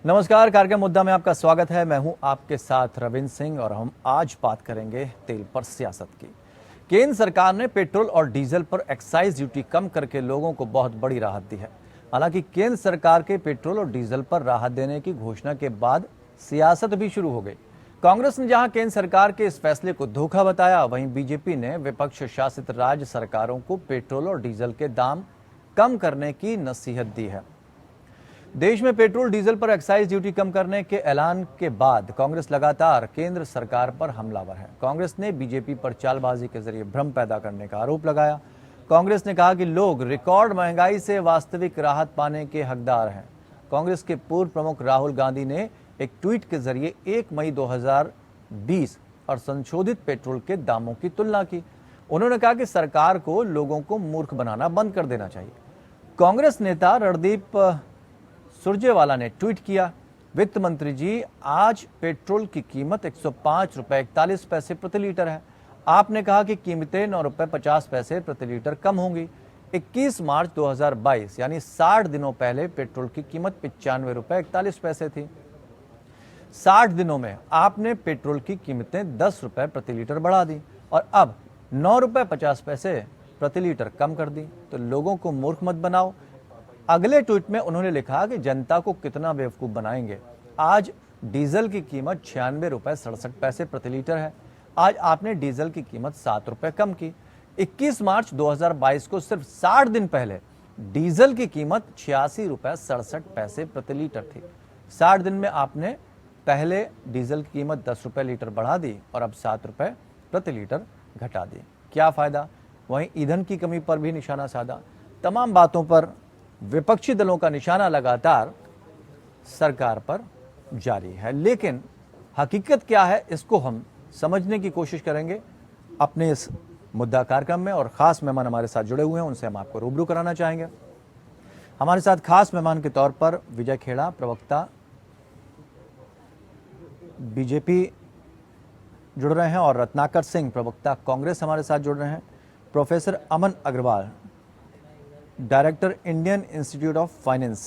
नमस्कार, कार्यक्रम मुद्दा में आपका स्वागत है। मैं हूं आपके साथ रविंद्र सिंह और हम आज बात करेंगे तेल पर सियासत की। केंद्र सरकार ने पेट्रोल और डीजल पर एक्साइज ड्यूटी कम करके लोगों को बहुत बड़ी राहत दी है। हालांकि केंद्र सरकार के पेट्रोल और डीजल पर राहत देने की घोषणा के बाद सियासत भी शुरू हो गई। कांग्रेस ने जहां केंद्र सरकार के इस फैसले को धोखा बताया, वहीं बीजेपी ने विपक्ष शासित राज्य सरकारों को पेट्रोल और डीजल के दाम कम करने की नसीहत दी है। देश में पेट्रोल डीजल पर एक्साइज ड्यूटी कम करने के ऐलान के बाद कांग्रेस लगातार केंद्र सरकार पर हमलावर है। कांग्रेस ने बीजेपी पर चालबाजी के जरिए भ्रम पैदा करने का आरोप लगाया। कांग्रेस ने कहा कि लोग रिकॉर्ड महंगाई से वास्तविक राहत पाने के हकदार हैं। कांग्रेस के पूर्व प्रमुख राहुल गांधी ने एक ट्वीट के जरिए 1 मई 2020 और संशोधित पेट्रोल के दामों की तुलना की। उन्होंने कहा कि सरकार को लोगों को मूर्ख बनाना बंद कर देना चाहिए। कांग्रेस नेता रणदीप सुरजेवाला ने ट्वीट किया, वित्त मंत्री जी, आज पेट्रोल की कीमत 105 रुपए 41 पैसे प्रति लीटर है। आपने कहा कि कीमतें 9 रुपए 50 पैसे प्रति लीटर कम होंगी। 21 मार्च 2022 यानी 60 दिनों पहले पेट्रोल की कीमत 95 रुपए 41 पैसे थी। 60 दिनों में आपने पेट्रोल की कीमतें 10 रुपए प्रति लीटर बढ़ा दी और अब 9 रुपए 50 पैसे प्रति लीटर कम कर दी। तो लोगों को मूर्ख मत बनाओ। अगले ट्वीट में उन्होंने लिखा कि जनता को कितना बेवकूफ बनाएंगे। आज डीजल की कीमत 96 रुपए 67 पैसे प्रति लीटर है। आज आपने डीजल की कीमत 7 रुपए कम की। 21 मार्च 2022 को सिर्फ 60 दिन पहले डीजल की कीमत 86 रुपए 67 पैसे प्रति लीटर थी। 60 दिन में आपने पहले डीजल की कीमत 10 रुपए लीटर बढ़ा दी और अब 7 रुपए प्रति लीटर घटा दी। क्या फायदा? वहीं ईंधन की कमी पर भी निशाना साधा। तमाम बातों पर विपक्षी दलों का निशाना लगातार सरकार पर जारी है, लेकिन हकीकत क्या है इसको हम समझने की कोशिश करेंगे अपने इस मुद्दा कार्यक्रम में। और खास मेहमान हमारे साथ जुड़े हुए हैं, उनसे हम आपको रूबरू कराना चाहेंगे। हमारे साथ खास मेहमान के तौर पर विजय खेड़ा, प्रवक्ता बीजेपी जुड़ रहे हैं, और रत्नाकर सिंह, प्रवक्ता कांग्रेस हमारे साथ जुड़ रहे हैं। Professor Aman Agarwal, director Indian Institute of Finance,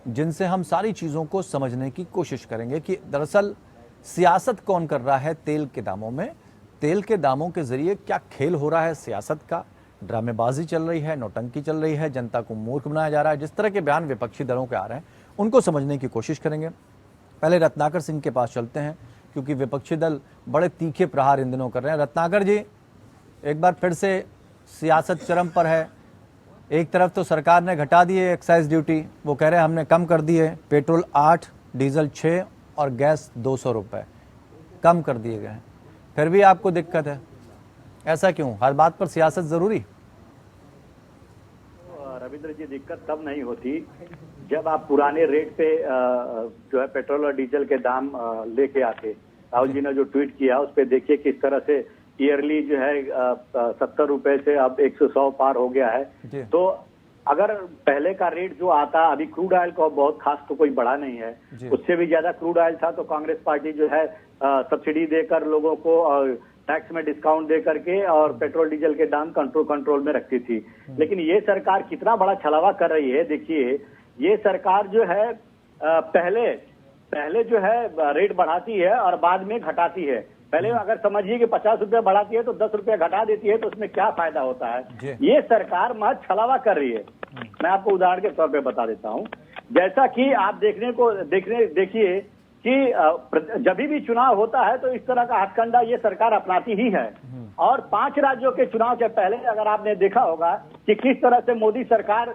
जिनसे हम सारी चीज़ों को समझने की कोशिश करेंगे कि दरअसल सियासत कौन कर रहा है तेल के दामों में। तेल के दामों के जरिए क्या खेल हो रहा है सियासत का, ड्रामेबाजी चल रही है, नौटंकी चल रही है, जनता को मूर्ख बनाया जा रहा है। जिस तरह के बयान विपक्षी दलों के आ रहे हैं उनको समझने की कोशिश करेंगे। पहले रत्नाकर सिंह के पास चलते हैं, क्योंकि विपक्षी दल बड़े तीखे प्रहार इन दिनों कर रहे हैं। रत्नाकर जी, एक बार फिर से सियासत चरम पर है। एक तरफ तो सरकार ने घटा दी है एक्साइज ड्यूटी, वो कह रहे हैं हमने कम कर दी है। पेट्रोल 8, डीजल 6 और गैस 200 रुपए कम कर दिए गए हैं, फिर भी आपको दिक्कत है। ऐसा क्यों? हर बात पर सियासत जरूरी? रविंद्र जी, दिक्कत तब नहीं होती जब आप पुराने रेट पे जो है पेट्रोल और डीजल के दाम लेके आते। राहुल जी ने जो ट्वीट किया उस पर देखिए किस तरह से ईयरली जो है 70 रुपए से अब 100 पार हो गया है। तो अगर पहले का रेट जो आता, अभी क्रूड ऑयल का बहुत खास तो कोई बढ़ा नहीं है, उससे भी ज्यादा क्रूड ऑयल था, तो कांग्रेस पार्टी जो है सब्सिडी देकर लोगों को टैक्स में डिस्काउंट दे करके और पेट्रोल डीजल के दाम कंट्रोल में रखती थी। लेकिन ये सरकार कितना बड़ा छलावा कर रही है। देखिए, ये सरकार जो है पहले जो है रेट बढ़ाती है और बाद में घटाती है। पहले अगर समझिए कि 50 रुपया बढ़ाती है तो 10 रुपया घटा देती है, तो उसमें क्या फायदा होता है। ये सरकार महज छलावा कर रही है। मैं आपको उदाहरण के तौर पे बता देता हूं। जैसा कि आप देखिए कि जब भी चुनाव होता है तो इस तरह का हथकंडा ये सरकार अपनाती ही है। और 5 राज्यों के चुनाव के पहले अगर आपने देखा होगा कि किस तरह से मोदी सरकार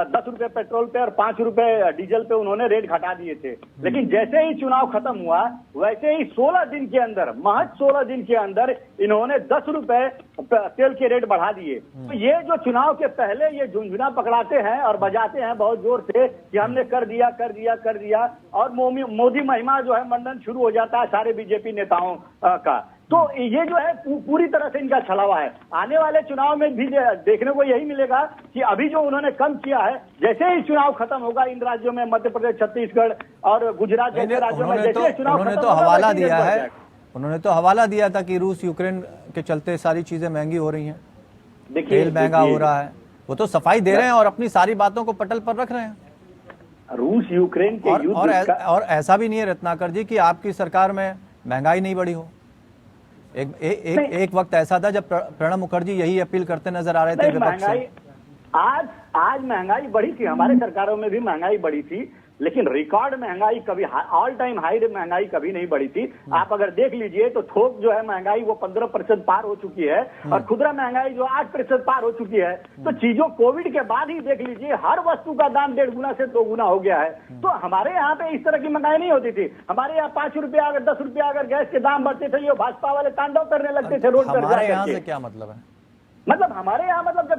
10 रुपए पेट्रोल पे और 5 रुपए डीजल पे उन्होंने रेट घटा दिए थे। लेकिन जैसे ही चुनाव खत्म हुआ वैसे ही 16 दिन के अंदर, महज 16 दिन के अंदर इन्होंने 10 रुपए तेल के रेट बढ़ा दिए। तो ये जो चुनाव के पहले ये झुंझुना पकड़ाते हैं और बजाते हैं बहुत जोर से कि हमने कर दिया, और मोदी महिमा जो है मंडन शुरू हो जाता है सारे बीजेपी नेताओं का। तो ये जो है पूरी तरह से इनका छलावा है। आने वाले चुनाव में भी देखने को यही मिलेगा कि अभी जो उन्होंने कम किया है, जैसे ही चुनाव खत्म होगा इन राज्यों में, मध्य प्रदेश, छत्तीसगढ़ और गुजरात जैसे राज्यों में, जैसे चुनाव खत्म होगा हवाला दिया है। उन्होंने तो हवाला दिया था कि रूस यूक्रेन के चलते सारी चीजें महंगी हो रही हैं, तेल महंगा हो रहा है। वो तो सफाई दे रहे हैं और अपनी सारी बातों को पटल पर रख रहे हैं। रूस यूक्रेन के युद्ध और ऐसा भी नहीं है रत्नाकर जी कि आपकी सरकार में महंगाई नहीं बढ़ी हो। एक वक्त ऐसा था जब प्रणब मुखर्जी यही अपील करते नजर आ रहे थे विपक्ष से। आज महंगाई बढ़ी थी, हमारे सरकारों में भी महंगाई बढ़ी थी, लेकिन रिकॉर्ड महंगाई कभी, ऑल टाइम हाई महंगाई कभी नहीं बढ़ी थी। आप अगर देख लीजिए तो थोक जो है महंगाई वो 15% पार हो चुकी है और खुदरा महंगाई जो 8% पार हो चुकी है। तो चीजों कोविड के बाद ही देख लीजिए हर वस्तु का दाम 1.5 गुना से 2 गुना हो गया है। तो हमारे यहाँ पे इस तरह की महंगाई नहीं होती थी। हमारे यहाँ 5 रुपया अगर 10 रुपया अगर गैस के दाम बढ़ते थे, ये भाजपा वाले तांडव करने लगते थे रोड पर। हमारे यहाँ से क्या मतलब है? मतलब हमारे यहाँ मतलब जब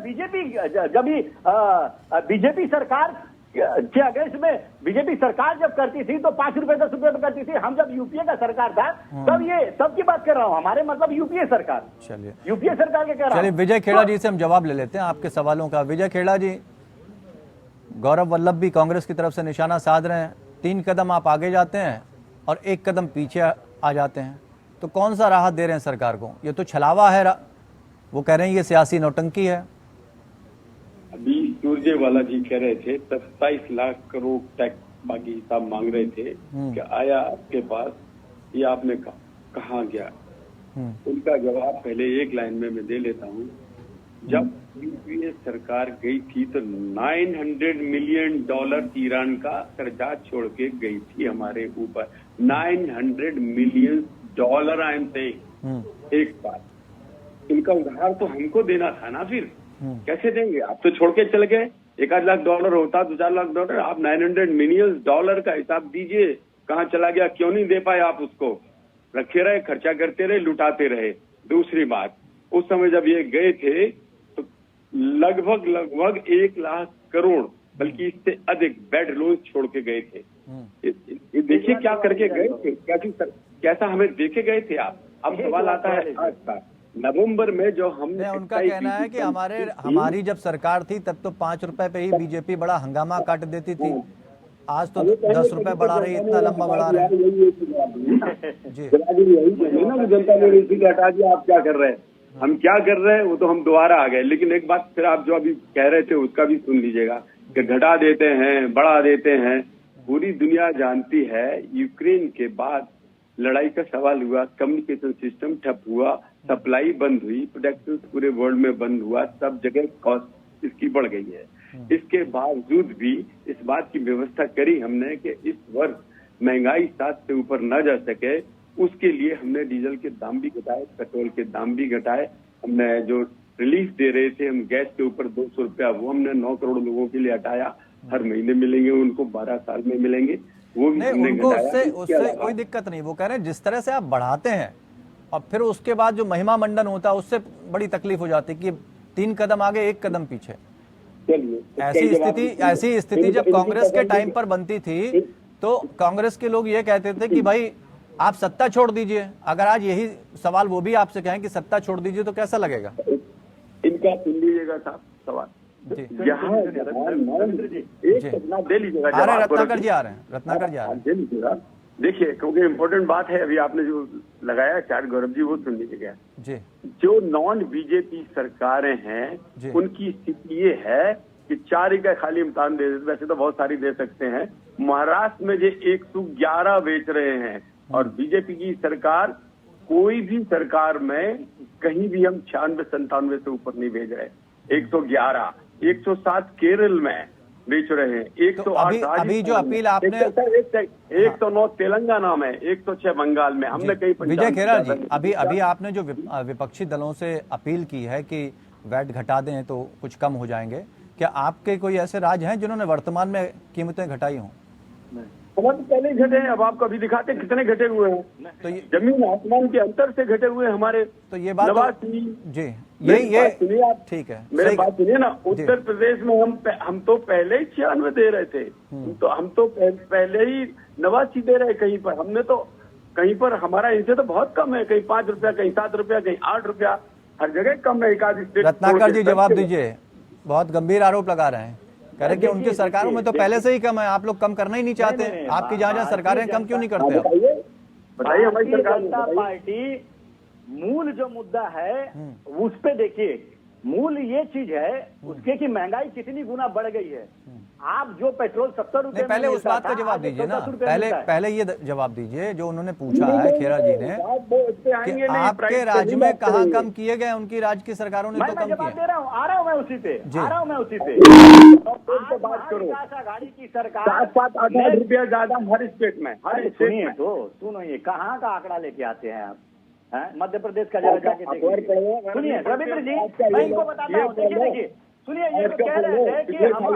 बीजेपी सरकार के अगेंस्ट में बीजेपी सरकार जब करती थी तो 5 रुपए 10 रुपए में करती थी। हम जब यूपीए का सरकार था तब की बात कर रहा हूँ, हमारे मतलब यूपीए सरकार। चलिए यूपीए सरकार के कह रहा हूँ। चलिए विजय खेड़ा जी से हम जवाब ले लेते हैं आपके सवालों का। विजय खेड़ा जी, गौरव वल्लभ भी कांग्रेस की तरफ से निशाना साध रहे हैं। 3 कदम आप आगे जाते हैं और 1 कदम पीछे आ जाते हैं, तो कौन सा राहत दे रहे हैं सरकार को? ये तो छलावा है, वो कह रहे हैं ये सियासी नौटंकी है। अभी सुरजेवाला जी कह रहे थे 27 लाख करोड़ टैक्स बाकी हिसाब मांग रहे थे कि आया आपके पास, ये आपने कहाँ गया? उनका जवाब पहले एक लाइन में मैं दे लेता हूँ। जब यूपीए सरकार गई थी तो $900 मिलियन ईरान का कर्जा छोड़ के गई थी हमारे ऊपर। $900 मिलियन आई एम सेइंग। एक बात, इनका उधार तो हमको देना था ना, फिर कैसे देंगे? आप तो छोड़ के चले गए। $1-8 लाख होता, $2-4 लाख। आप $900 मिलियन का हिसाब दीजिए, कहाँ चला गया? क्यों नहीं दे पाए आप उसको? रखे रहे, खर्चा करते रहे, लुटाते रहे। दूसरी बात, उस समय जब ये गए थे तो लगभग 1 लाख करोड़, बल्कि इससे अधिक बेड लोन छोड़ के गए थे। देखिए क्या करके गए थे, कैसा हमें देके गए थे आप। अब सवाल आता है आज का, नवंबर में जो हमने, उनका कहना है कि हमारी जब सरकार थी तब तो 5 रुपए पे ही बीजेपी बड़ा हंगामा काट देती थी, आज तो 10 रुपए बढ़ा रही है, इतना लंबा बढ़ा रहे हैं। जी जनता ने इसी हटा दिया। आप क्या कर रहे हैं, हम क्या कर रहे हैं, वो तो हम दोबारा आ गए। लेकिन एक बात फिर आप जो अभी कह रहे थे उसका भी सुन लीजिएगा कि घटा देते हैं, बढ़ा देते हैं। पूरी दुनिया जानती है यूक्रेन के बाद लड़ाई का सवाल हुआ, कम्युनिकेशन सिस्टम ठप हुआ, सप्लाई बंद हुई, प्रोडक्शन पूरे वर्ल्ड में बंद हुआ, सब जगह कॉस्ट इसकी बढ़ गई है। इसके बावजूद भी इस बात की व्यवस्था करी हमने कि इस वर्ष महंगाई 7 से ऊपर न जा सके, उसके लिए हमने डीजल के दाम भी घटाए, पेट्रोल के दाम भी घटाए। हमने जो रिलीफ दे रहे थे हम गैस के ऊपर 200 रुपया, वो हमने 9 करोड़ लोगों के लिए हटाया। हर महीने मिलेंगे उनको, 12 साल में मिलेंगे, वो भी हमने घटाया। उससे कोई दिक्कत नहीं। वो कह रहे हैं जिस तरह से आप बढ़ाते हैं और फिर उसके बाद जो महिमा मंडन होता है उससे बड़ी तकलीफ हो जाती है कि 3 कदम आगे 1 कदम पीछे। ऐसी स्थिति जब कांग्रेस के टाइम पर बनती थी तो कांग्रेस के लोग ये कहते थे कि भाई आप सत्ता छोड़ दीजिए। अगर आज यही सवाल वो भी आपसे कहें कि सत्ता छोड़ दीजिए तो कैसा लगेगा? इनका सुन लीजिएगा साहब सवाल। यहाँ दे लीजिएगा, रत्नाकर जी आ रहे हैं, रत्नाकर जी आ रहे हैं, दे लीजिएगा। देखिए, क्योंकि इम्पोर्टेंट बात है, अभी आपने जो लगाया चार्ट गौरव जी, वो सुन लीजिएगा जी। जो नॉन बीजेपी सरकारें हैं उनकी स्थिति ये है कि 4 का खाली इम्तान दे देते, वैसे तो बहुत सारी दे सकते हैं। महाराष्ट्र में जो 111 बेच रहे हैं और बीजेपी की सरकार, कोई भी सरकार में कहीं भी हम 96-97 से ऊपर नहीं भेज रहे। 111, 107 केरल में बेच रहे हैं, 108 अभी जो अपील आपने 109 तेलंगाना में, 106 बंगाल में, हमने कहीं। विजय खेड़ा जी, अभी आपने जो विपक्षी दलों से अपील की है कि वैट घटा दें तो कुछ कम हो जाएंगे, क्या आपके कोई ऐसे राज्य हैं जिन्होंने वर्तमान में कीमतें घटाई हों? हमारे तो पहले घटे हैं, अब आपको अभी दिखाते कितने घटे हुए हैं। तो जमीन आसमान के अंतर से घटे हुए हमारे। तो ये बात जी ये सुनिए आप, ठीक है, मेरे बात सुनिए ना। उत्तर प्रदेश में हम तो पहले ही 96 दे रहे थे, तो हम तो पहले ही 89 दे रहे। कहीं पर हमने तो, कहीं पर हमारा इनसे तो बहुत कम है, कहीं 5 रुपया, कहीं 7 रुपया, कहीं 8 रुपया, हर जगह कम है। एक आध स्टेट। रत्नाकर जी जवाब दीजिए, बहुत गंभीर आरोप लगा रहे हैं, कह रहे कि उनकी सरकारों में तो पहले से ही कम है, आप लोग कम करना ही नहीं चाहते। आपकी जहाँ सरकारें कम क्यों नहीं करते? बताइए हमारी जनता पार्टी मूल जो मुद्दा है उस पे देखिए, मूल ये चीज है उसके कि महंगाई कितनी गुना बढ़ गई है। आप जो पेट्रोल 70 रुपए, पहले उस बात का जवाब दीजिए ना, पहले ये जवाब दीजिए जो उन्होंने पूछा है खेरा जी ने कि आपके राज्य में कहाँ कम किए गए, उनकी राज्य की सरकारों ने तो कम किए। दे रहा हूँ, आ रहा हूँ मैं उसी पे, बात करो। गाड़ी की सरकार 7-8 रुपया ज्यादा हर स्टेट में, हर सुनिए तो सुनिए, कहाँ का आंकड़ा लेके आते हैं आप? मध्य प्रदेश का जरा जाके देखिए। सुनिए रविंद्र जी, मैं इनको बताता हूँ, देखिए सुनिए, ये तो कह रहे थे कि हम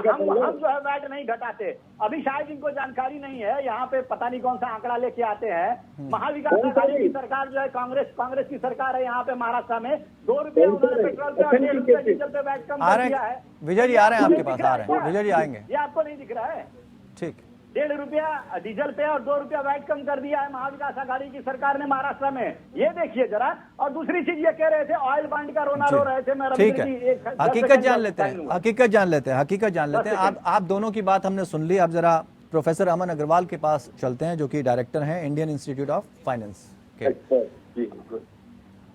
जो है वैट नहीं घटाते। अभी शायद इनको जानकारी नहीं है, यहाँ पे पता नहीं कौन सा आंकड़ा लेके आते हैं। महाविकास अघाड़ी की सरकार जो है, कांग्रेस की सरकार है यहाँ पे महाराष्ट्र में, 2 रुपये उन्होंने पेट्रोल पे और 1.5 रुपये डीजल पे वैट कम कर दिया है। विजय जी आ रहे हैं आपके पास, आ रहे हैं विजय जी, आएंगे। ये आपको नहीं दिख रहा है? ठीक, 1.5 रुपया डीजल पे और 2 रुपया वैट कम कर दिया है महाविकास अघाड़ी की सरकार ने महाराष्ट्र में। ये देखिए जरा। और दूसरी चीज ये कह रहे थे ऑयल बांड का रोना रो रहे थे। मैं ठीक है, हकीकत जान लेते हैं, हकीकत जान लेते हैं। आप दोनों की बात हमने सुन ली। अब जरा प्रोफेसर अमन अग्रवाल के पास चलते हैं जो कि डायरेक्टर हैं इंडियन इंस्टीट्यूट ऑफ फाइनेंस के।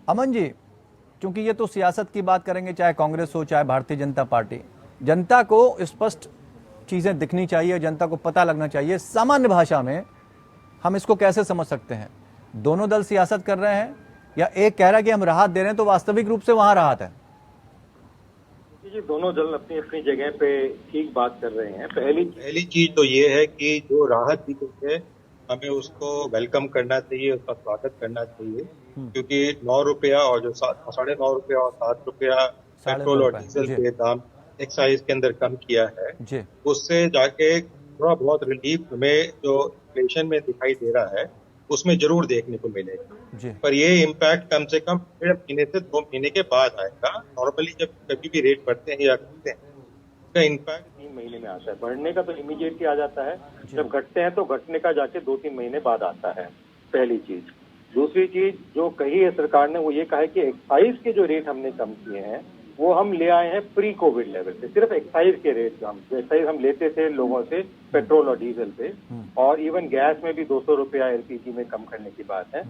अमन जी, क्योंकि ये तो सियासत की बात करेंगे, चाहे कांग्रेस हो चाहे भारतीय जनता पार्टी, जनता को स्पष्ट चीजें दिखनी चाहिए, जनता को पता लगना चाहिए। सामान्य भाषा में हम इसको कैसे समझ सकते हैं? दोनों दल सियासत कर रहे हैं या एक कह रहा है कि हम राहत दे रहे हैं तो वास्तविक रूप से वहां राहत है? जी, दोनों दल अपनी अपनी जगह पे ठीक बात कर रहे हैं। पहली चीज तो ये है कि जो राहत दी गई है हमें उसको वेलकम करना चाहिए, उसका स्वागत करना चाहिए, क्योंकि 9 रुपया और जो 9.5 रुपया और 7 रुपया पेट्रोल और डीजल के दाम एक्साइज के अंदर कम किया है, उससे जाके थोड़ा बहुत रिलीफ हमें जो इन्फ्लेशन में दिखाई दे रहा है उसमें जरूर देखने को मिलेगा। पर ये इम्पैक्ट कम से कम 1.5 महीने से 2 महीने के बाद आएगा। नॉर्मली जब कभी भी रेट बढ़ते हैं या घटते हैं उसका इम्पैक्ट 3 महीने में आता है। बढ़ने का तो इमीडिएटली आ जाता है, जब घटते हैं तो घटने का जाके 2-3 महीने बाद आता है, पहली चीज। दूसरी चीज जो कही है सरकार ने वो ये कहा है कि एक्साइज के जो रेट हमने कम किए हैं वो हम ले आए हैं प्री कोविड लेवल पे। सिर्फ एक्साइज के रेट एक्साइज हम लेते थे लोगों से पेट्रोल और डीजल पे, और इवन गैस में भी 200 रुपया एलपीजी में कम करने की बात है।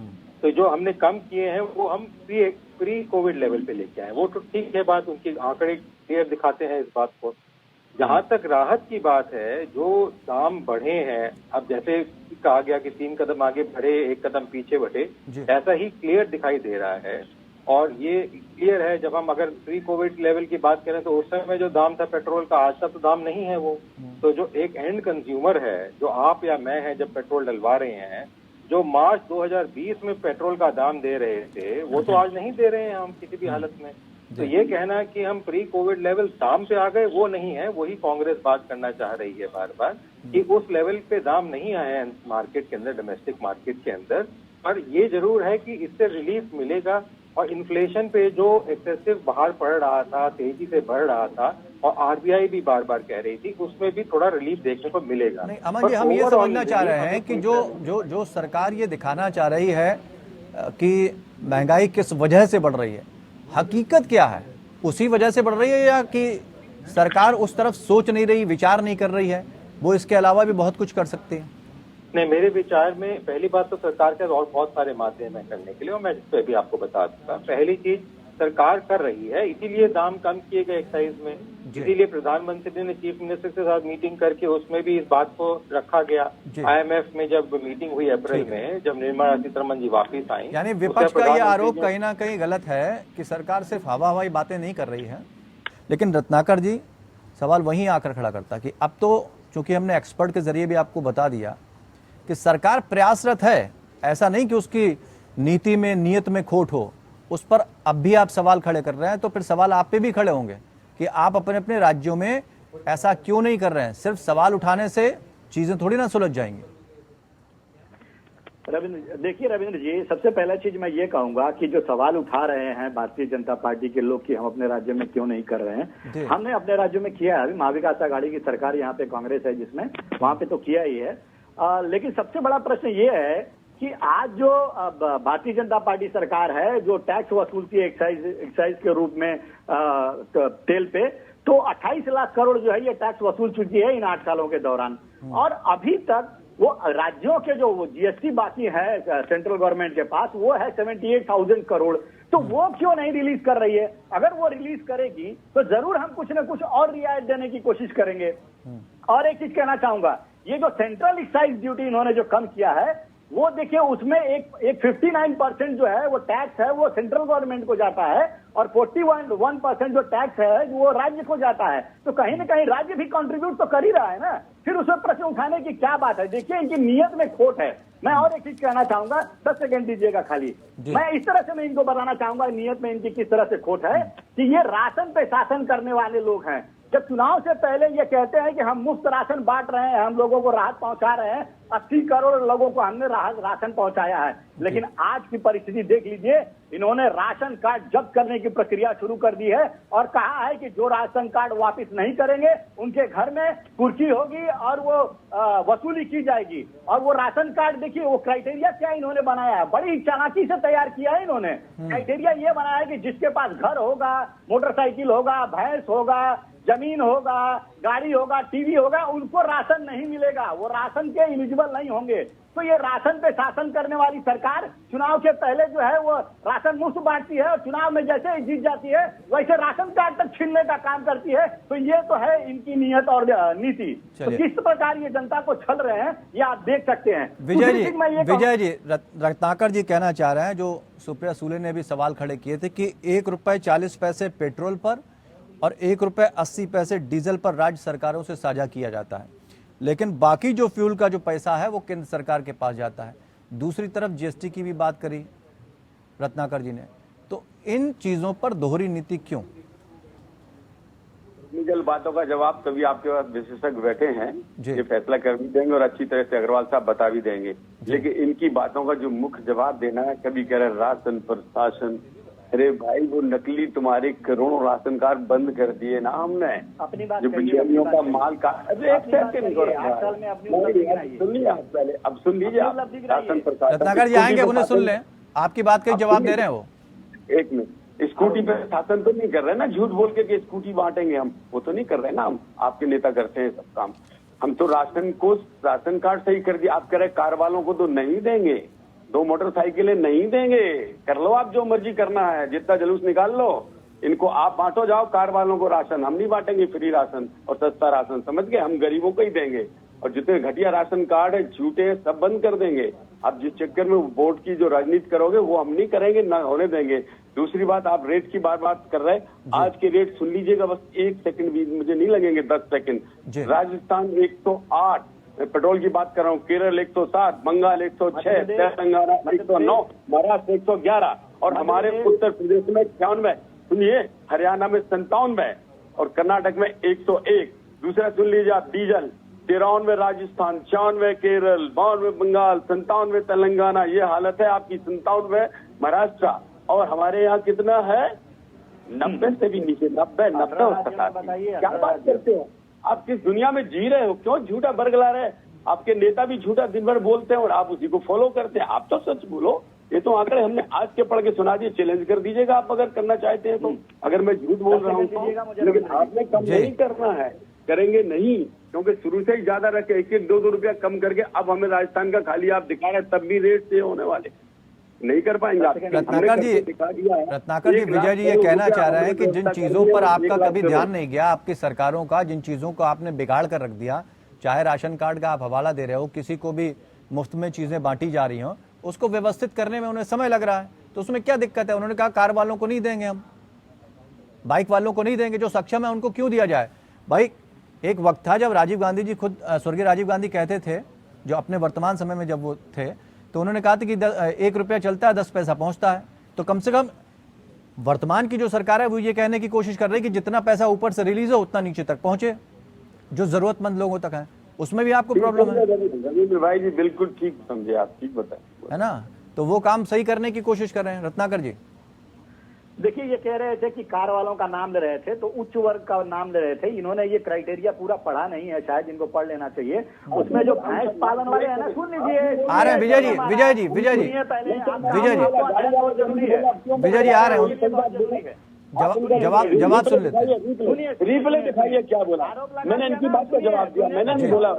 तो जो हमने कम किए हैं वो हम प्री कोविड लेवल पे लेके आए। वो तो ठीक है बात, उनके आंकड़े क्लियर दिखाते हैं इस बात को। जहां तक राहत की बात है, जो दाम बढ़े हैं, अब जैसे कहा गया कि 3 कदम आगे बढ़े 1 कदम पीछे बढ़े, ऐसा ही क्लियर दिखाई दे रहा है। और ये क्लियर है, जब हम अगर प्री कोविड लेवल की बात करें तो उस समय जो दाम था पेट्रोल का, आज का तो दाम नहीं है वो। तो जो एक एंड कंज्यूमर है, जो आप या मैं है, जब पेट्रोल डलवा रहे हैं, जो मार्च 2020 में पेट्रोल का दाम दे रहे थे वो तो आज नहीं दे रहे हैं हम किसी भी हालत में। तो ये कहना कि हम प्री कोविड लेवल दाम पे आ गए, वो नहीं है। वही कांग्रेस बात करना चाह रही है बार बार कि उस लेवल पे दाम नहीं आए हैं मार्केट के अंदर, डोमेस्टिक मार्केट के अंदर। पर ये जरूर है कि इससे रिलीफ मिलेगा। और इन्फ्लेशन पे जो एक्सेसिव बाहर पड़ रहा था, तेजी से बढ़ रहा था, और आरबीआई भी बार बार कह रही थी, उसमें भी थोड़ा रिलीफ देखने को मिलेगा। नहीं अमन जी, हम ये समझना चाह रहे हैं कि जो सरकार ये दिखाना चाह रही है कि महंगाई किस वजह से बढ़ रही है, हकीकत क्या है? उसी वजह से बढ़ रही है या कि सरकार उस तरफ सोच नहीं रही, विचार नहीं कर रही है, वो इसके अलावा भी बहुत कुछ कर सकती है? नहीं, मेरे विचार में पहली बात तो सरकार के और बहुत सारे माध्यम है करने के लिए, और मैं इस पर भी आपको बता दूंगा। पहली चीज सरकार कर रही है, इसीलिए दाम कम किए गए एक्साइज में, इसीलिए प्रधानमंत्री ने चीफ मिनिस्टर के साथ मीटिंग करके उसमें भी इस बात को रखा गया। IMF में जब मीटिंग हुई अप्रैल में, जब निर्मला सीतारमण जी वापिस आई, यानी विपक्ष का ये आरोप कहीं ना कहीं गलत है कि सरकार सिर्फ हवा हवाई बातें नहीं कर रही है। लेकिन रत्नाकर जी, सवाल वहीं आकर खड़ा करता कि अब तो चूंकि हमने एक्सपर्ट के जरिए भी आपको बता दिया कि सरकार प्रयासरत है, ऐसा नहीं कि उसकी नीति में, नियत में खोट हो, उस पर अब भी आप सवाल खड़े कर रहे हैं, तो फिर सवाल आप पे भी खड़े होंगे कि आप अपने अपने राज्यों में ऐसा क्यों नहीं कर रहे हैं? सिर्फ सवाल उठाने से चीजें थोड़ी ना सुलझ जाएंगी। देखिए रविंद्र जी, सबसे पहला चीज मैं ये कहूंगा कि जो सवाल उठा रहे हैं भारतीय जनता पार्टी के लोग कि हम अपने राज्य में क्यों नहीं कर रहे हैं, हमने अपने राज्यों में किया है। अभी महाविकास आघाड़ी की सरकार यहाँ पे कांग्रेस है जिसमें, वहां पे तो किया ही है। लेकिन सबसे बड़ा प्रश्न ये है कि आज जो भारतीय जनता पार्टी सरकार है, जो टैक्स वसूलती है एक्साइज के रूप में तेल पे, तो 28 लाख करोड़ जो है ये टैक्स वसूल चुकी है इन 8 सालों के दौरान। और अभी तक वो राज्यों के जो जीएसटी बाकी है सेंट्रल गवर्नमेंट के पास, वो है 78,000 करोड़। तो वो क्यों नहीं रिलीज कर रही है? अगर वो रिलीज करेगी तो जरूर हम कुछ न कुछ और रियायत देने की कोशिश करेंगे। और एक चीज कहना चाहूंगा, ये जो सेंट्रल एक्साइज ड्यूटी इन्होंने जो कम किया है, वो देखिए उसमें एक 59% जो है वो टैक्स है वो सेंट्रल गवर्नमेंट को जाता है और 41% जो टैक्स है वो राज्य को जाता है। तो कहीं ना कहीं राज्य भी कंट्रीब्यूट तो कर ही रहा है ना, फिर उसमें प्रश्न उठाने की क्या बात है? देखिए इनकी नीयत में खोट है। मैं और एक चीज कहना चाहूंगा, 10 सेकंड दीजिएगा खाली। मैं इस तरह से मैं इनको बताना चाहूंगा नीयत में इनकी किस तरह से खोट है कि ये राशन पे शासन करने वाले लोग हैं। जब चुनाव से पहले ये कहते हैं कि हम मुफ्त राशन बांट रहे हैं, हम लोगों को राहत पहुंचा रहे हैं, 80 करोड़ लोगों को हमने राशन पहुंचाया है, लेकिन आज की परिस्थिति देख लीजिए, इन्होंने राशन कार्ड जब्त करने की प्रक्रिया शुरू कर दी है और कहा है कि जो राशन कार्ड वापस नहीं करेंगे उनके घर में कुर्की होगी और वो वसूली की जाएगी। और वो राशन कार्ड देखिए वो क्राइटेरिया क्या इन्होंने बनाया है, बड़ी चालाकी से तैयार किया है इन्होंने। क्राइटेरिया ये बनाया है कि जिसके पास घर होगा, मोटरसाइकिल होगा, भैंस होगा, जमीन होगा, गाड़ी होगा, टीवी होगा, उनको राशन नहीं मिलेगा, वो राशन के एलिजिबल नहीं होंगे। तो ये राशन पे शासन करने वाली सरकार चुनाव के पहले जो है वो राशन मुफ्त बांटती है और चुनाव में जैसे ही जीत जाती है वैसे राशन कार्ड तक छीनने का काम करती है। तो ये तो है इनकी नीयत और नीति। तो किस प्रकार ये जनता को छल रहे हैं ये आप देख सकते हैं। विजय जी रत्नाकर जी कहना चाह रहे हैं, जो सुप्रिया सूले ने भी सवाल खड़े किए थे कि ₹1.40 पेट्रोल पर और ₹1.80 डीजल पर राज्य सरकारों से साझा किया जाता है, लेकिन बाकी जो फ्यूल का जो पैसा है वो केंद्र सरकार के पास जाता है। दूसरी तरफ जीएसटी की भी बात करी रत्नाकर जी ने, तो इन चीजों पर दोहरी नीति क्यों? टेक्निकल बातों का जवाब तभी आपके पास विशेषज्ञ बैठे हैं, ये फैसला कर भी देंगे और अच्छी तरह से अग्रवाल साहब बता भी देंगे। लेकिन इनकी बातों का जो मुख्य जवाब देना है, कभी कह रहे राशन पर शासन, अरे भाई वो नकली तुम्हारे करोड़ों राशन कार्ड बंद कर दिए ना हमने, अपनी बात जो बिजलियों का माल का। अरे एक सेकंड सुनिए आप पहले, अब सुन लीजिए आप। राशन पर रत्नाकर जी आएंगे, उन्हें सुन लें, आपकी बात का जवाब दे रहे हैं वो। एक मिनट, स्कूटी पे शासन तो नहीं कर रहे ना, झूठ बोल के स्कूटी बांटेंगे हम, वो तो नहीं कर रहे ना हम। आपके नेता करते हैं सब काम, हम तो राशन कार्ड सही कर दिया। आप कह रहे कार वालों को तो नहीं देंगे, 2 मोटरसाइकिलें नहीं देंगे, कर लो आप जो मर्जी करना है, जितना जुलूस निकाल लो, इनको आप बांटो जाओ कार वालों को राशन, हम नहीं बांटेंगे फ्री राशन और सस्ता राशन, समझ गए? हम गरीबों को ही देंगे और जितने घटिया राशन कार्ड है, झूठे हैं, सब बंद कर देंगे। आप जिस चक्कर में वोट की जो राजनीति करोगे वो हम नहीं करेंगे, ना होने देंगे। दूसरी बात, आप रेट की बात कर रहे हैं, आज के रेट सुन लीजिएगा, बस 1 सेकंड भी मुझे नहीं लगेंगे, 10 सेकंड। राजस्थान 108 पेट्रोल की बात कर रहा हूँ, केरल 107, बंगाल 106, तेलंगाना 109, महाराष्ट्र 111 और हमारे उत्तर प्रदेश में 96, सुनिए, हरियाणा में 97 और कर्नाटक में 101। दूसरा सुन लीजिए आप, डीजल 93 राजस्थान, 96 केरल, 92 बंगाल, 97 तेलंगाना, ये हालत है आपकी। 97 महाराष्ट्र और हमारे यहाँ कितना है? 90 से भी नीचे, 90 क्या बात करते हो आप? किस दुनिया में जी रहे हो? क्यों झूठा बरगला रहे? आपके नेता भी झूठा दिन भर बोलते हैं और आप उसी को फॉलो करते हैं। आप तो सच बोलो, ये तो आंकड़े हमने आज के पढ़ के सुना दिए, चैलेंज कर दीजिएगा आप अगर करना चाहते हैं तो। अगर मैं झूठ बोल रहा हूँ तो, लेकिन आपने कम नहीं करना है, करेंगे नहीं, क्योंकि शुरू से ही ज्यादा रखे, 1-1, 2-2 रुपया कम करके अब हमें राजस्थान का खाली आप दिखा रहे, तब भी रेट से होने वाले नहीं कर पाएंगे आप। रत्नाकर जी विजय जी ये कहना चाह रहे हैं कि जिन चीजों पर आपका कभी ध्यान नहीं गया, आपकी सरकारों का, जिन चीजों को आपने बिगाड़ कर रख दिया, चाहे राशन कार्ड का आप हवाला दे रहे हो, किसी को भी मुफ्त में चीजें बांटी जा रही हो, उसको व्यवस्थित करने में उन्हें समय लग रहा है, तो उसमें क्या दिक्कत है? उन्होंने कहा कार वालों को नहीं देंगे, हम बाइक वालों को नहीं देंगे, जो सक्षम है उनको क्यों दिया जाए? भाई एक वक्त था जब राजीव गांधी जी खुद, स्वर्गीय राजीव गांधी कहते थे, जो अपने वर्तमान समय में जब वो थे, तो उन्होंने कहा था कि 1 रुपया चलता है 10 पैसा पहुंचता है। तो कम से कम वर्तमान की जो सरकार है वो ये कहने की कोशिश कर रही है कि जितना पैसा ऊपर से रिलीज हो उतना नीचे तक पहुंचे, जो जरूरतमंद लोगों तक है। उसमें भी आपको प्रॉब्लम है? रविंद्र भाई जी बिल्कुल ठीक समझे आप, ठीक बताए, है ना? तो वो काम सही करने की कोशिश कर रहे हैं रत्नाकर जी। देखिए, ये कह रहे थे कि कार वालों का नाम ले रहे थे, तो उच्च वर्ग का नाम ले रहे थे। इन्होंने ये क्राइटेरिया पूरा पढ़ा नहीं है, शायद इनको पढ़ लेना चाहिए। उसमें जो भैंस पालन वाले हैं ना, सुन लीजिए, आ रहे हैं विजय जी आ रहे हैं, जवाब सुन लेते हैं। रिप्ले दिखाइए क्या बोला, मैंने इनकी बात का जवाब दिया, मैंने नहीं बोला।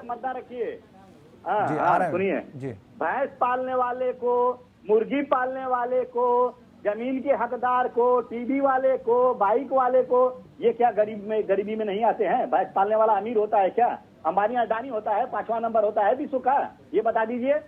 मत रखिए, सुनिए, भैंस पालने वाले को, मुर्गी पालने वाले को, जमीन के हकदार को, टीवी वाले को, बाइक वाले को, ये क्या गरीबी में नहीं आते हैं? भैंस पालने वाला अमीर होता है क्या? अंबानी अडानी होता है, 5वां नंबर होता है विश्व का? ये बता दीजिए।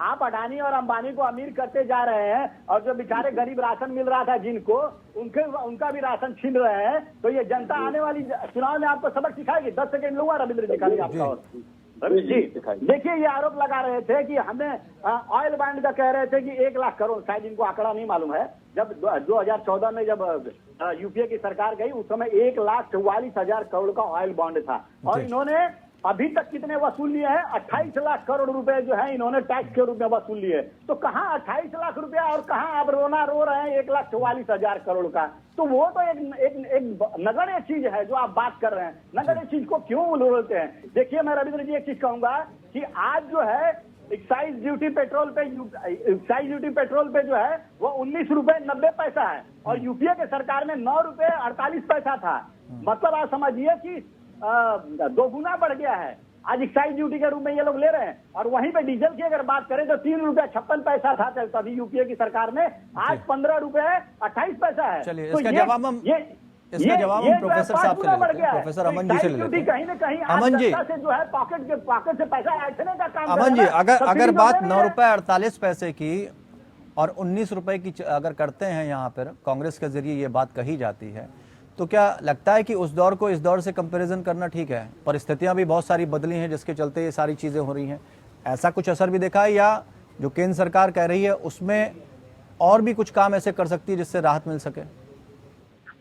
आप अडानी और अंबानी को अमीर करते जा रहे हैं, और जो बेचारे गरीब राशन मिल रहा था जिनको, उनका भी राशन छीन रहे हैं। तो ये जनता आने वाली चुनाव में आपको सबक सिखाएगी। 10 सेकंड लूंगा रविंद्र जी खाली आपका। और जी देखिए, ये आरोप लगा रहे थे कि हमें ऑयल बॉन्ड का कह रहे थे कि 1 लाख करोड़, शायद इनको आंकड़ा नहीं मालूम है। जब 2014 में जब यूपीए की सरकार गई, उस समय 1,44,000 करोड़ का ऑयल बॉन्ड था, और इन्होंने अभी तक कितने वसूल लिए हैं? 28 लाख करोड़ रुपए जो है इन्होंने टैक्स के रूप में वसूल लिए। तो कहाँ 28 लाख रुपया और कहाँ आप रोना रो रहे हैं 1,44,000 करोड़ का? तो वो तो एक नगण्य चीज है जो आप बात कर रहे हैं। नगण्य चीज को क्यों बोलते हैं? देखिए, मैं रविंद्र जी एक चीज कहूंगा कि आज जो है एक्साइज ड्यूटी पेट्रोल पे जो है वो 19 रुपए 90 पैसा है, और यूपीए के सरकार में 9 रुपए 48 पैसा था। मतलब आप समझिए कि 2 गुना बढ़ गया है। आज एक्साइज ड्यूटी के रूप में ये लोग ले रहे हैं। और वहीं पे डीजल की अगर बात करें तो 3 रुपया 56 पैसा था तभी यूपीए की सरकार में, आज 15 रुपए 28 पैसा है। चलिए, तो इसका जवाब हम प्रोफेसर साहब से लेते हैं, प्रोफेसर अमन जी से लेते हैं। कहीं न कहीं अमन जी से जो है पॉकेट से पैसा ऐठने का काम। अमन जी, अगर बात 9 रुपए 48 पैसे की और 19 रुपए की अगर करते हैं, यहाँ पर कांग्रेस के जरिए ये बात कही जाती है, तो क्या लगता है कि उस दौर को इस दौर से कंपैरिजन करना ठीक है? परिस्थितियां भी बहुत सारी बदली हैं जिसके चलते ये सारी चीजें हो रही हैं। ऐसा कुछ असर भी देखा है, या जो केंद्र सरकार कह रही है उसमें और भी कुछ काम ऐसे कर सकती है जिससे राहत मिल सके?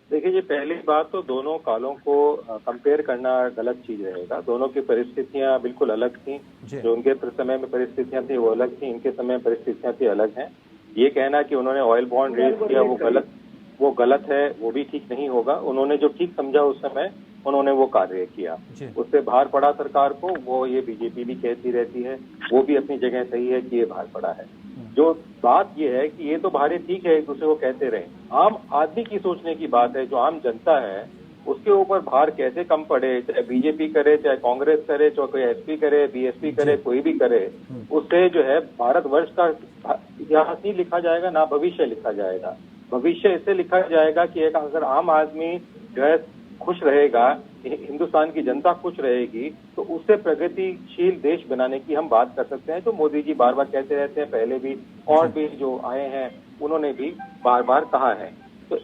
देखिए, ये पहली बात तो दोनों कालों को कंपेयर करना गलत चीज रहेगा। दोनों की परिस्थितियां बिल्कुल अलग थी। जो उनके समय में परिस्थितियां थी वो अलग थी, इनके समय में परिस्थितियां थी अलग हैं। ये कहना कि उन्होंने ऑयल बॉन्ड रेज किया वो गलत है, वो भी ठीक नहीं होगा। उन्होंने जो ठीक समझा उस समय उन्होंने वो कार्य किया। उससे भार पड़ा सरकार को, वो ये बीजेपी भी कहती रहती है, वो भी अपनी जगह सही है कि ये भार पड़ा है। जो बात ये है कि ये तो भारे ठीक है, एक दूसरे को कहते रहे। आम आदमी की सोचने की बात है, जो आम जनता है उसके ऊपर भार कैसे कम पड़े, चाहे बीजेपी करे, चाहे कांग्रेस करे, चाहे कोई एसपी करे, बीएसपी करे, कोई भी करे, उससे जो है भारतवर्ष का इतिहास नहीं लिखा जाएगा, ना भविष्य लिखा जाएगा। भविष्य इससे लिखा जाएगा कि एक अगर आम आदमी जो है खुश रहेगा, हिंदुस्तान की जनता खुश रहेगी, तो उससे प्रगतिशील देश बनाने की हम बात कर सकते हैं। तो मोदी जी बार बार कहते रहते हैं, पहले भी और भी जो आए हैं उन्होंने भी बार बार कहा है। तो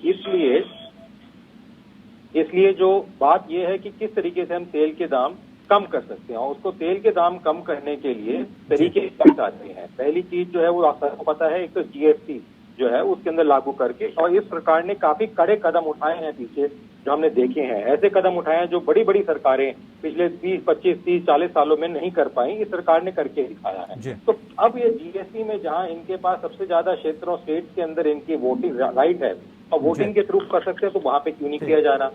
इसलिए जो बात यह है कि किस तरीके से हम तेल के दाम कम कर सकते हैं, और उसको तेल के दाम कम करने के लिए तरीके कई आते हैं। पहली चीज जो है वो आपको पता है, एक तो जीएसटी जो है उसके अंदर लागू करके, और इस सरकार ने काफी कड़े कदम उठाए हैं पीछे जो हमने देखे हैं। ऐसे कदम उठाए हैं जो बड़ी बड़ी सरकारें पिछले 20, 25, 30, 40 सालों में नहीं कर पाई, इस सरकार ने करके दिखाया है। तो अब ये जीएसटी में जहां इनके पास सबसे ज्यादा क्षेत्रों स्टेट के अंदर इनकी वोटिंग राइट है और वोटिंग के थ्रू कर सकते हैं, तो वहां पे क्यों नहीं किया जा रहा?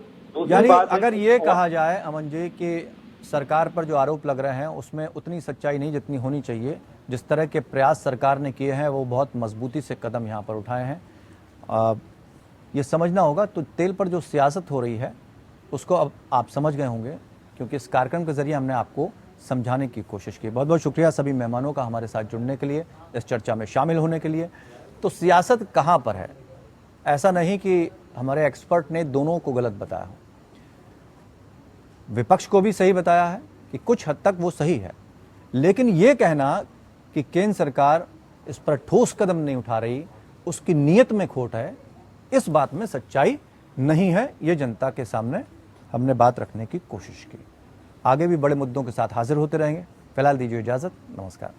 यानी अगर ये कहा जाए अमन जी कि सरकार पर जो आरोप लग रहे हैं उसमें उतनी सच्चाई नहीं जितनी होनी चाहिए, जिस तरह के प्रयास सरकार ने किए हैं वो बहुत मजबूती से कदम यहाँ पर उठाए हैं, ये समझना होगा। तो तेल पर जो सियासत हो रही है उसको अब आप समझ गए होंगे, क्योंकि इस कार्यक्रम के जरिए हमने आपको समझाने की कोशिश की। बहुत बहुत शुक्रिया सभी मेहमानों का हमारे साथ जुड़ने के लिए, इस चर्चा में शामिल होने के लिए। तो सियासत कहाँ पर है? ऐसा नहीं कि हमारे एक्सपर्ट ने दोनों को गलत बताया हो, विपक्ष को भी सही बताया है कि कुछ हद तक वो सही है, लेकिन ये कहना कि केंद्र सरकार इस पर ठोस कदम नहीं उठा रही, उसकी नीयत में खोट है, इस बात में सच्चाई नहीं है। ये जनता के सामने हमने बात रखने की कोशिश की। आगे भी बड़े मुद्दों के साथ हाजिर होते रहेंगे। फिलहाल दीजिए इजाजत, नमस्कार।